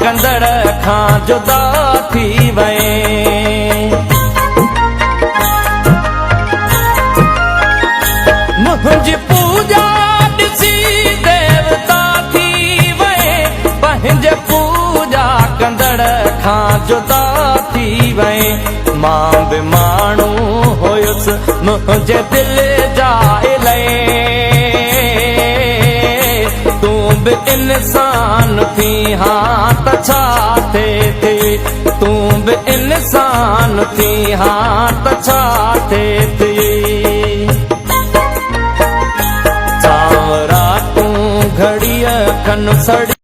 कंदड़ खां जुदा थी वए। मुंहिंजी पूजा ॾिसी देवता थी वए, पंहिंजे पूजा कंदड़ खां जुदा थी वए। मां बि माण्हू हुयुसि मुंहिंजे दिल जा इलाही, तूं बि इंसान थी हाँ त छा थिए थी, तूं बि इंसान थी हाँ त छा थिए थी। सांवरा तूं घड़ीअ खन सड़ी